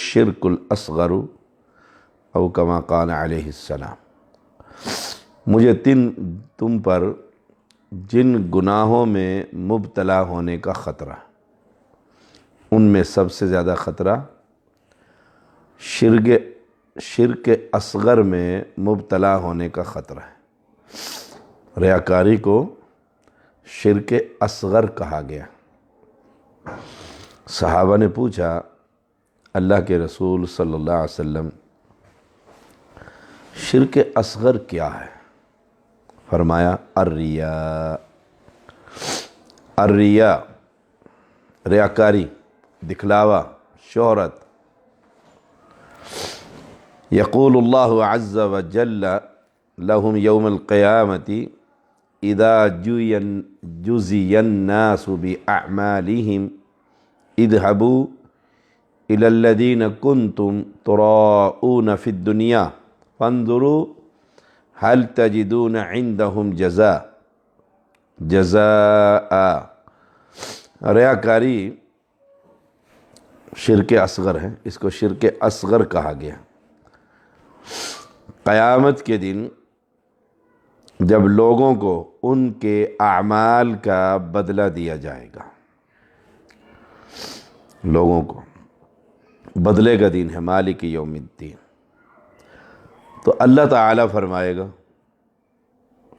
شرک الاصغر او کما قال علیہ السلام، مجھے تم پر جن گناہوں میں مبتلا ہونے کا خطرہ، ان میں سب سے زیادہ خطرہ شرک اصغر میں مبتلا ہونے کا خطرہ ہے۔ ریاکاری کو شرک اصغر کہا گیا۔ صحابہ نے پوچھا اللہ کے رسول صلی اللہ علیہ وسلم، شرک اصغر کیا ہے؟ فرمایا الریا، ریاکاری، دکھلاوا، شہرت۔ یقول اللہ عز وجل لهم یوم القیامت اذا جزی الناس باعمالهم اذهبوا الى الذین کنتم تراؤون فی الدنیا فانظروا هل تجدون عندهم جزاء۔ ریاکاری شرک اصغر ہے، اس کو شرک اصغر کہا گیا۔ قیامت کے دن جب لوگوں کو ان کے اعمال کا بدلہ دیا جائے گا، لوگوں کو بدلے کا دن ہے، مالک یوم الدین، تو اللہ تعالیٰ فرمائے گا،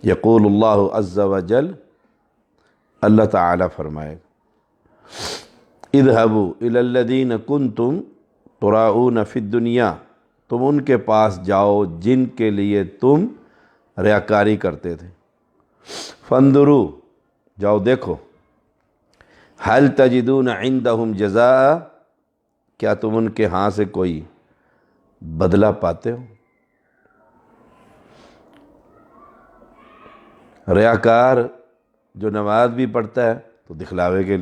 یقول اللہ عز وجل، اللہ تعالیٰ فرمائے گا، اذهبوا الی الذین کنتم تراؤون فی الدنیا، تم ان کے پاس جاؤ جن کے لیے تم ریاکاری کرتے تھے، فانظروا، جاؤ دیکھو، هل تجدون عندهم جزاء، کیا تم ان کے ہاں سے کوئی بدلہ پاتے ہو؟ ریاکار جو نماز بھی پڑھتا ہے تو دکھلاوے کے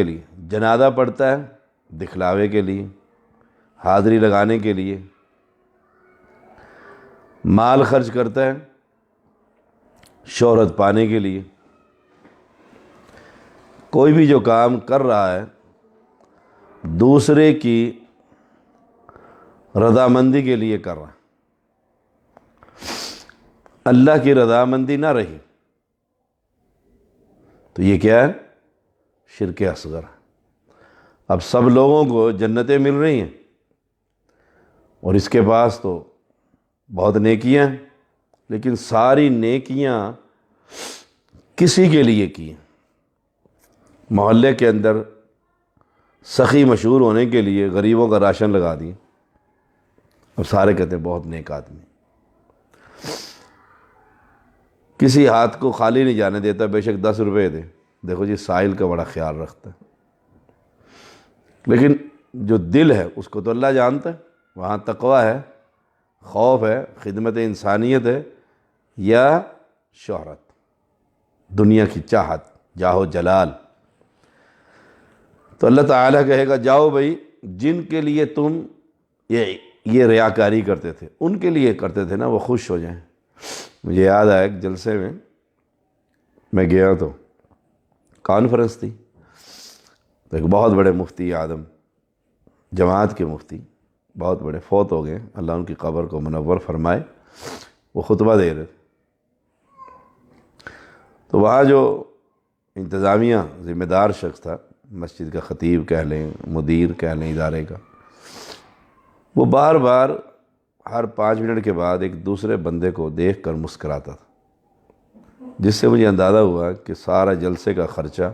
لیے، جنازہ پڑھتا ہے دکھلاوے کے لیے، حاضری لگانے کے لیے، مال خرچ کرتا ہے شہرت پانے کے لیے۔ کوئی بھی جو کام کر رہا ہے دوسرے کی رضامندی کے لیے کر رہا ہے، اللہ کی رضامندی نہ رہی تو یہ کیا ہے؟ شرک اصغر۔ اب سب لوگوں کو جنتیں مل رہی ہیں اور اس کے پاس تو بہت نیکیاں ہیں، لیکن ساری نیکیاں کسی کے لیے کی ہیں۔ محلے کے اندر سخی مشہور ہونے کے لیے غریبوں کا راشن لگا دی، اب سارے کہتے ہیں بہت نیک آدمی۔ کسی ہاتھ کو خالی نہیں جانے دیتا، بے شک 10 روپے دے، دیکھو جی سائل کا بڑا خیال رکھتا ہے، لیکن جو دل ہے اس کو تو اللہ جانتا ہے، وہاں تقوی ہے، خوف ہے، خدمت انسانیت ہے، یا شہرت، دنیا کی چاہت، جاہ و جلال۔ تو اللہ تعالیٰ کہے گا جاؤ بھائی، جن کے لیے تم یہ ریاکاری کرتے تھے، ان کے لیے کرتے تھے نا، وہ خوش ہو جائیں۔ مجھے یاد آیا ایک جلسے میں گیا تو کانفرنس تھی، تو ایک بہت بڑے مفتی اعظم، جماعت کے مفتی، بہت بڑے، فوت ہو گئے، اللہ ان کی قبر کو منور فرمائے، وہ خطبہ دے رہے تھے۔ تو وہاں جو انتظامیہ ذمہ دار شخص تھا، مسجد کا خطیب کہہ لیں، مدیر کہہ لیں ادارے کا، وہ بار بار ہر 5 منٹ کے بعد ایک دوسرے بندے کو دیکھ کر مسکراتا تھا، جس سے مجھے اندازہ ہوا کہ سارا جلسے کا خرچہ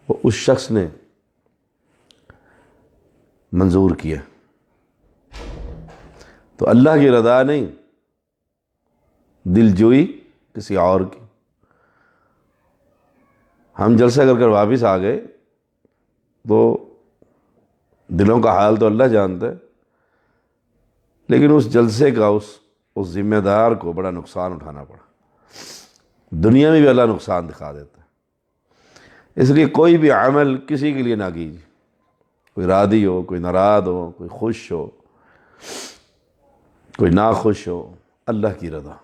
وہ اس شخص نے منظور کیا۔ تو اللہ کی رضا نہیں، دل جوئی کسی اور کی۔ ہم جلسہ کر واپس آ گئے تو دلوں کا حال تو اللہ جانتا ہے، لیکن اس جلسے کا اس ذمہ دار کو بڑا نقصان اٹھانا پڑا۔ دنیا میں بھی اللہ نقصان دکھا دیتا ہے۔ اس لیے کوئی بھی عمل کسی کے لیے نہ کیجیے، کوئی راضی ہو، کوئی ناراض ہو، کوئی خوش ہو، کوئی ناخوش ہو، اللہ کی رضا،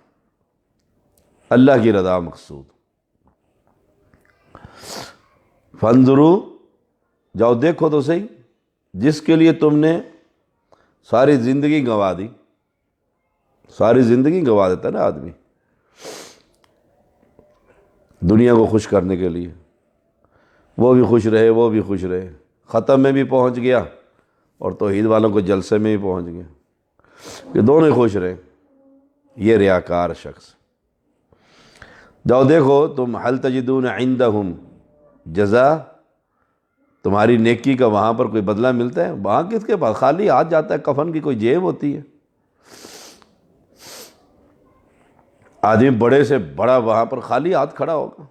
اللہ کی رضا مقصود۔ فانظروا جاؤ دیکھو تو صحیح، جس کے لیے تم نے ساری زندگی گنوا دی، ساری زندگی گنوا دیتا ہے نا آدمی دنیا کو خوش کرنے کے لیے، وہ بھی خوش رہے وہ بھی خوش رہے، ختم میں بھی پہنچ گیا اور توحید والوں کو جلسے میں بھی پہنچ گیا کہ دونوں خوش رہے، یہ ریاکار شخص۔ جاؤ دیکھو تم هل تجدون عندهم جزاء، تمہاری نیکی کا وہاں پر کوئی بدلہ ملتا ہے؟ وہاں کس کے پاس خالی ہاتھ جاتا ہے، کفن کی کوئی جیب ہوتی ہے؟ آدمی بڑے سے بڑا وہاں پر خالی ہاتھ کھڑا ہوگا،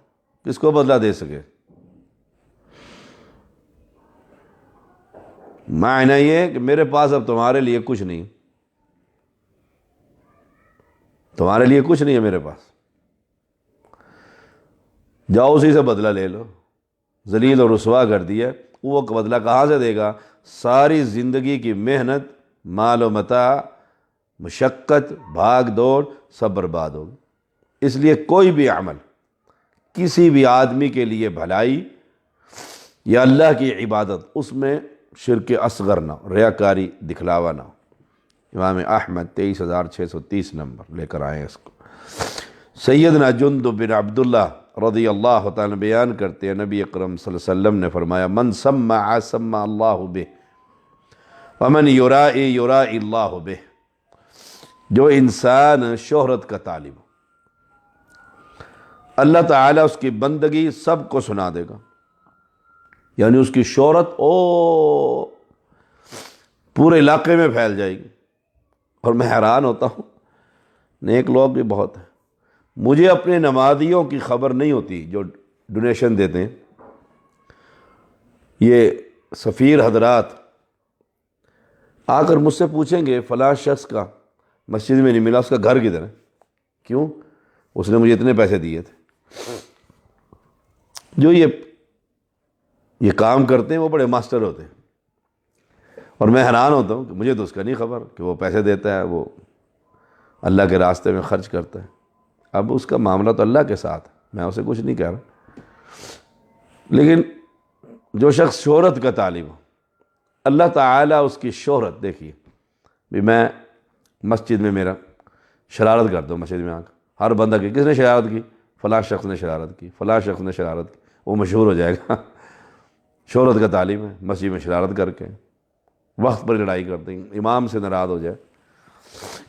کس کو بدلہ دے سکے؟ معنی یہ ہے کہ میرے پاس اب تمہارے لیے کچھ نہیں، تمہارے لیے کچھ نہیں ہے میرے پاس، جاؤ اسی سے بدلہ لے لو۔ ذلیل اور رسوا کر دیا، وہ بدلہ کہاں سے دے گا؟ ساری زندگی کی محنت، مال و متاع، مشقت، بھاگ دوڑ سب برباد ہوگی۔ اس لیے کوئی بھی عمل کسی بھی آدمی کے لیے بھلائی یا اللہ کی عبادت، اس میں شرک اصغر نہ ہو، ریاکاری، دکھلاوا نہ ہو۔ امام احمد 23,630 نمبر لے کر آئے اس کو۔ سیدنا جندب بن عبداللہ رضی اللہ تعالیٰ بیان کرتے ہیں، نبی اکرم صلی اللہ علیہ وسلم نے فرمایا من سمع سمع اللہ بہ ومن یرائی یرائی اللہ بہ، جو انسان شہرت کا طالب ہو اللہ تعالیٰ اس کی بندگی سب کو سنا دے گا، یعنی اس کی شہرت پورے علاقے میں پھیل جائے گی۔ اور میں حیران ہوتا ہوں، نیک لوگ بھی بہت ہیں، مجھے اپنے نمازیوں کی خبر نہیں ہوتی جو ڈونیشن دیتے ہیں، یہ سفیر حضرات آ کر مجھ سے پوچھیں گے فلاں شخص کا مسجد میں نہیں ملا، اس کا گھر کدھر ہے؟ کیوں؟ اس نے مجھے اتنے پیسے دیے تھے۔ جو یہ کام کرتے ہیں وہ بڑے ماسٹر ہوتے ہیں، اور میں حیران ہوتا ہوں کہ مجھے تو اس کا نہیں خبر کہ وہ پیسے دیتا ہے، وہ اللہ کے راستے میں خرچ کرتا ہے۔ اب اس کا معاملہ تو اللہ کے ساتھ ہے، میں اسے کچھ نہیں کہہ رہا، لیکن جو شخص شہرت کا طالب ہو اللہ تعالیٰ اس کی شہرت، دیکھیے بھی میں مسجد میں میرا شرارت کرتا ہوں، مسجد میں آ کر ہر بندہ کی کس نے شرارت کی؟ فلاں شخص نے شرارت کی، فلاں شخص نے شرارت کی، وہ مشہور ہو جائے گا۔ شہرت کا طالب ہے، مسجد میں شرارت کر کے وقت پر لڑائی کرتے ہیں، امام سے ناراض ہو جائے،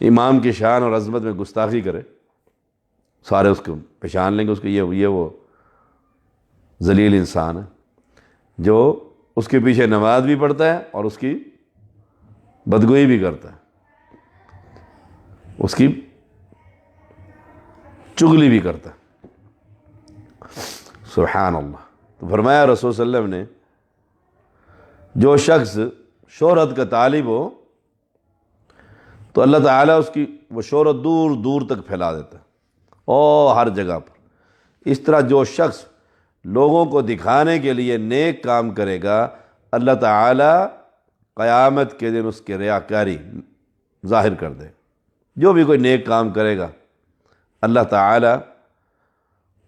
امام کی شان اور عظمت میں گستاخی کرے، سارے اس کو پہچان لیں گے، اس کو یہ وہ ذلیل انسان ہے جو اس کے پیچھے نماز بھی پڑھتا ہے اور اس کی بدگوئی بھی کرتا ہے، اس کی چغلی بھی کرتا ہے۔ سبحان اللہ۔ تو فرمایا رسول صلی اللہ علیہ وسلم نے جو شخص شہرت کا طالب ہو تو اللہ تعالیٰ اس کی وہ شہرت دور دور تک پھیلا دیتا ہے اور ہر جگہ پر۔ اس طرح جو شخص لوگوں کو دکھانے کے لیے نیک کام کرے گا اللہ تعالیٰ قیامت کے دن اس کے ریاکاری ظاہر کر دے۔ جو بھی کوئی نیک کام کرے گا اللہ تعالیٰ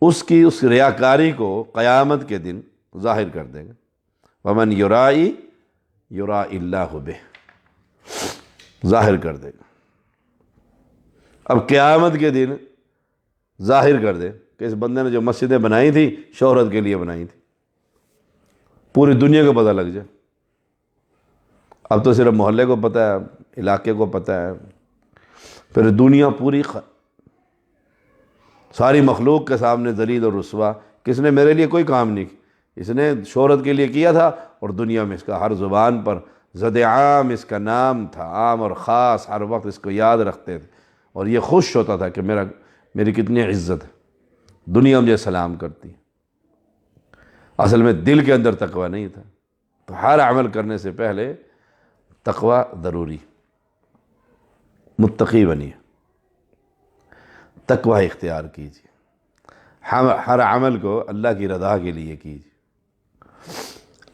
اس کی اس ریاکاری کو قیامت کے دن ظاہر کر دے گا۔ ومن یرائی یرائی اللہ بہ، ظاہر کر دے گا۔ اب قیامت کے دن ظاہر کر دے کہ اس بندے نے جو مسجدیں بنائی تھی شہرت کے لیے بنائی تھی، پوری دنیا کو پتہ لگ جائے۔ اب تو صرف محلے کو پتہ ہے، علاقے کو پتہ ہے، پھر دنیا پوری ساری مخلوق کے سامنے ذلیل اور رسوا، کس نے میرے لیے کوئی کام نہیں کیا، اس نے شہرت کے لیے کیا تھا، اور دنیا میں اس کا ہر زبان پر زد عام اس کا نام تھا، عام اور خاص ہر وقت اس کو یاد رکھتے تھے، اور یہ خوش ہوتا تھا کہ میری کتنی عزت ہے، دنیا مجھے سلام کرتی ہے۔ اصل میں دل کے اندر تقوی نہیں تھا۔ تو ہر عمل کرنے سے پہلے تقوی ضروری، متقی بنیے، تقوی اختیار کیجیے، ہر عمل کو اللہ کی رضا کے لیے کیجیے،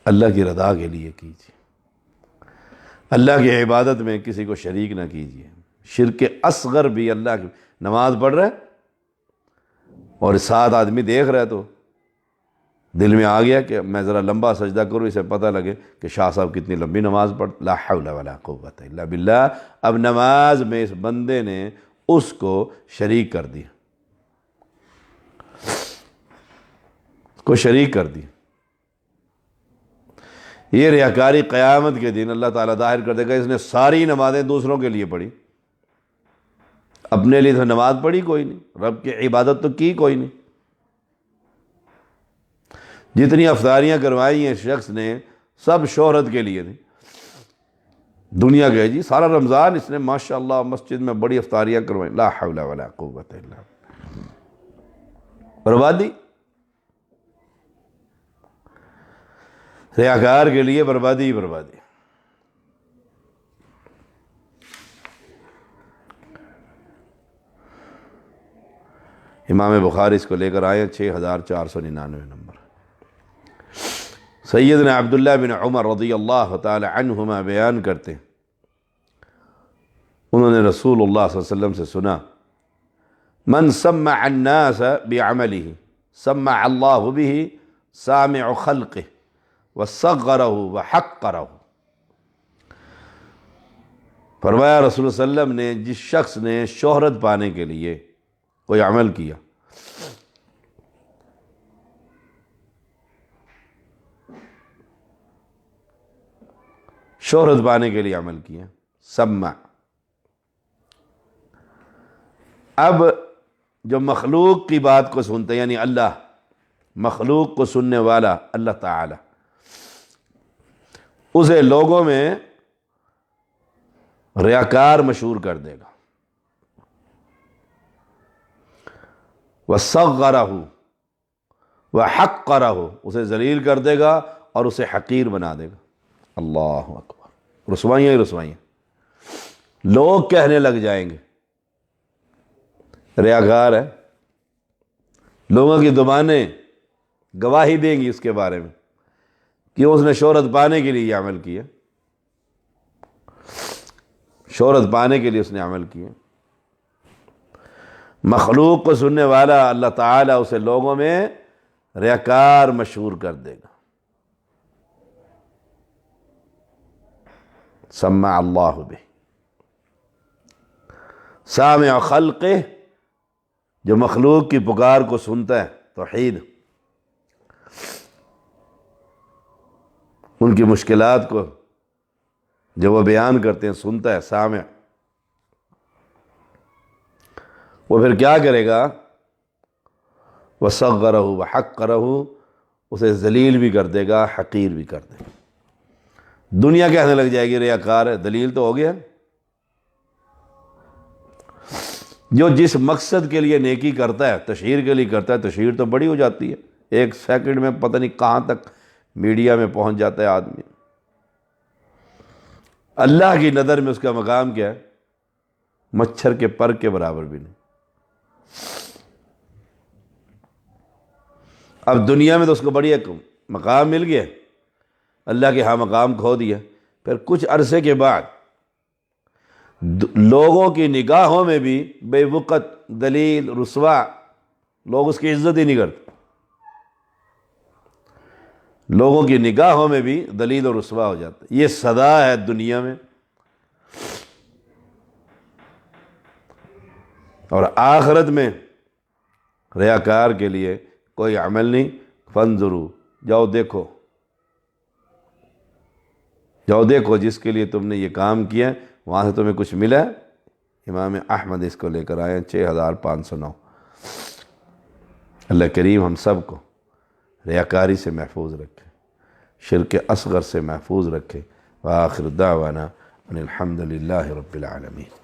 اللہ کی رضا کے لیے کیجیے، اللہ کی عبادت میں کسی کو شریک نہ کیجیے۔ شرک اصغر بھی، اللہ کی نماز پڑھ رہے اور 7 آدمی دیکھ رہے تو دل میں آ گیا کہ میں ذرا لمبا سجدہ کروں، اسے پتہ لگے کہ شاہ صاحب کتنی لمبی نماز پڑھ، لا حول ولا قوت الا باللہ، اب نماز میں اس بندے نے اس کو شریک کر دیا، کو شریک کر دی۔ یہ ریاکاری قیامت کے دن اللہ تعالیٰ ظاہر کر دے گا، اس نے ساری نمازیں دوسروں کے لیے پڑھی، اپنے لیے تو نماز پڑھی کوئی نہیں، رب کی عبادت تو کی کوئی نہیں۔ جتنی افطاریاں کروائی ہیں شخص نے سب شہرت کے لیے تھی، دنیا کے جی سارا رمضان اس نے ماشاءاللہ مسجد میں بڑی افطاریاں کروائی، لا حول ولا قوت الا باللہ، بربادی، ریاکار کے لیے بربادی ہی بربادی۔ امام بخاری اس کو لے کر آئے 6499 نمبر۔ سیدنا عبداللہ بن عمر رضی اللہ تعالی عنہما بیان کرتے ہیں، انہوں نے رسول اللہ صلی اللہ علیہ وسلم سے سنا، من سمع الناس بعملہ سمع اللہ بہ سامع خلقہ وصغرہ وحقرہ۔ فرمایا رسول اللہ صلی اللہ علیہ وسلم نے، جس شخص نے شہرت پانے کے لیے کوئی عمل کیا، شہرت پانے کے لیے عمل کیا، سمع، اب جو مخلوق کی بات کو سنتے یعنی اللہ، مخلوق کو سننے والا اللہ تعالی، اسے لوگوں میں ریاکار مشہور کر دے گا، وَصَغَّرَهُ وَحَقَّرَهُ، اسے ذلیل کر دے گا اور اسے حقیر بنا دے گا۔ اللہ اکبر، رسوائیاں ہی رسوائیاں، لوگ کہنے لگ جائیں گے ریاکار ہے، لوگوں کی زبانیں گواہی دیں گی اس کے بارے میں کہ اس نے شہرت پانے کے لیے یہ عمل کیا، شہرت پانے کے لیے اس نے عمل کیا۔ مخلوق کو سننے والا اللہ تعالیٰ اسے لوگوں میں ریاکار مشہور کر دے گا۔ سمع اللہ بہ، سامع خلقہ، جو مخلوق کی پکار کو سنتا ہے، توحید، ان کی مشکلات کو جو وہ بیان کرتے ہیں سنتا ہے، سامع، وہ پھر کیا کرے گا؟ وَصَغَّرَهُ وَحَقَّرَهُ، اسے ذلیل بھی کر دے گا، حقیر بھی کر دے گا۔ دنیا کہنے لگ جائے گی ریاکار ہے، دلیل تو ہو گیا۔ جو جس مقصد کے لیے نیکی کرتا ہے، تشہیر کے لیے کرتا ہے، تشہیر تو بڑی ہو جاتی ہے، ایک سیکنڈ میں پتہ نہیں کہاں تک میڈیا میں پہنچ جاتا ہے آدمی۔ اللہ کی نظر میں اس کا مقام کیا ہے؟ مچھر کے پر کے برابر بھی نہیں۔ اب دنیا میں تو اس کو بڑی ایک مقام مل گیا، اللہ کے ہاں مقام کھو دیا، پھر کچھ عرصے کے بعد لوگوں کی نگاہوں میں بھی بے وقت، دلیل، رسوا، لوگ اس کی عزت ہی نہیں کرتے، لوگوں کی نگاہوں میں بھی دلیل اور رسوا ہو جاتا ہے۔ یہ سزا ہے دنیا میں، اور آخرت میں ریاکار کے لیے کوئی عمل نہیں۔ فانظروا، جاؤ دیکھو، جاؤ دیکھو جس کے لیے تم نے یہ کام کیا وہاں سے تمہیں کچھ ملا ہے؟ امام احمد اس کو لے کر آئے 6509۔ اللہ کریم ہم سب کو ریاکاری سے محفوظ رکھے، شرک اصغر سے محفوظ رکھے۔ وآخر دعوانا ان الحمد للہ رب العالمین۔